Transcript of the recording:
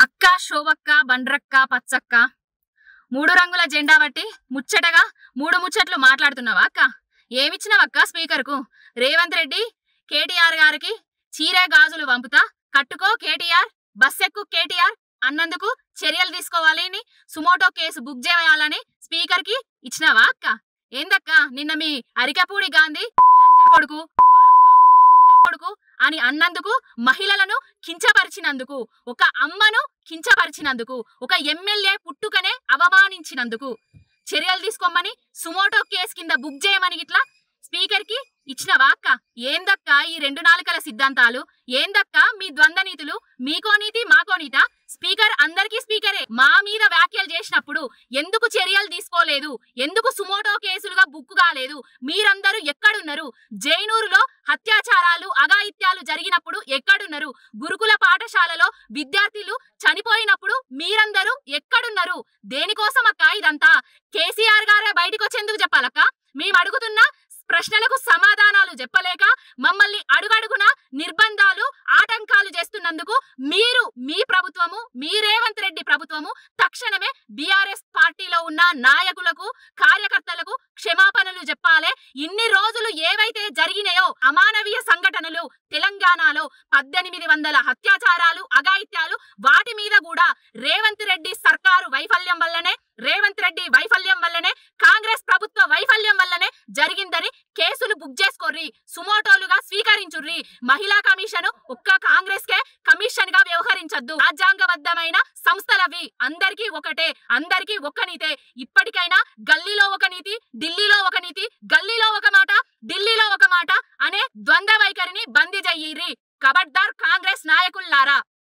అక్క శోభక్క బండ్రక్క పచ్చక్క మూడు రంగుల జెండా బట్టి ముచ్చటగా మూడు ముచ్చట్లు మాట్లాడుతున్నావా అక్క? ఏమిచ్చినవక్క స్పీకర్ కు? రేవంత్ రెడ్డి కేటీఆర్ గారికి చీరే గాజులు వంపుతా కట్టుకో కేటీఆర్, బస్సెక్కు కేటీఆర్ అన్నందుకు చర్యలు తీసుకోవాలి అని సుమోటో కేసు బుక్ చేయాలని స్పీకర్ కి ఇచ్చినవా అక్క? ఏందక్క నిన్న మీ అరికపూడి గాంధీ కొడుకు కొడుకు అని అన్నందుకు, మహిళలను కించపరిచినందుకు, ఒక అమ్మను కించపరిచినందుకు, ఒక ఎమ్మెల్యే పుట్టుకనే అవమానించినందుకు చర్యలు తీసుకోమని సుమోటో కేసు కింద బుక్ చేయమని ఇట్లా స్పీకర్ కి ఇచ్చినవా అక్క? ఏందక్క ఈ రెండు నాలుకల సిద్ధాంతాలు? ఏందక్క మీ ద్వంద్వ నీతులు? మీకో నీతి మాకో నీత? స్పీకర్ అందరికీ స్పీకరే. మా మీద వ్యాఖ్యలు చేసినప్పుడు ఎందుకు చర్యలు తీసుకోలేదు? ఎందుకు సుమోటో కేసులుగా బుక్ కాలేదు? మీరందరూ ఎక్కడున్నారు? జైనూరులో అత్యాచారాలు అఘాయిత్యాలు జరిగినప్పుడు ఎక్కడున్నారు? గురుకుల పాఠశాలలో విద్యార్థులు చనిపోయినప్పుడు మీరందరూ ఎక్కడున్నారు? దేనికోసం అక్క ఇదంతా? కేసీఆర్ గారే బయటకు వచ్చేందుకు చెప్పాలక్క? మేము అడుగుతున్న ప్రశ్నలకు సమాధానాలు చెప్పలేక మమ్మల్ని అడుగడుగున నిర్బంధాలు ఆటంకాలు చేస్తున్నందుకు మీరు, మీ ప్రభుత్వము, మీ రేవంత్ రెడ్డి ప్రభుత్వము తక్షణమే బీఆర్ఎస్ పార్టీలో ఉన్న నాయకులకు, కార్యకర్తలకు క్షమాపణలు చెప్పాలి. ఇన్ని రోజులు ఏవైతే జరిగినాయో అమానవీయ సంఘటనలు తెలంగాణలో 1800 అత్యాచారాలు అఘాయిత్యాలు, వాటి మీద కూడా రేవంత్ రెడ్డి సర్కారు వైఫల్యం వల్లనే, రేవంత్ రెడ్డి వైఫల్యం వల్లనే, కాంగ్రెస్ ప్రభుత్వ వైఫల్యం వల్లనే జరిగిందని కేసులు బుక్ చేసుకోర్రి, సుమోటోలుగా స్వీకరించుర్రి. మహిళా కమిషన్ ఒక్క కాంగ్రెస్ కే కమిషన్ గా వ్యవహరించద్దు. రాజ్యాంగబద్ధమైన సంస్థలవి. అందరికీ ఒకటే, అందరికీ ఒక్క నీతే. ఇప్పటికైనా గల్లీలో ఒక నీతి, ఢిల్లీలో ఒక నీతి, గల్లీలో ఒక మాట, ఢిల్లీలో ఒక మాట అనే ద్వంద్వ వైఖరిని బందీ చెయ్యిర్రి. ఖబర్దార్ కాంగ్రెస్ నాయకుల్లారా.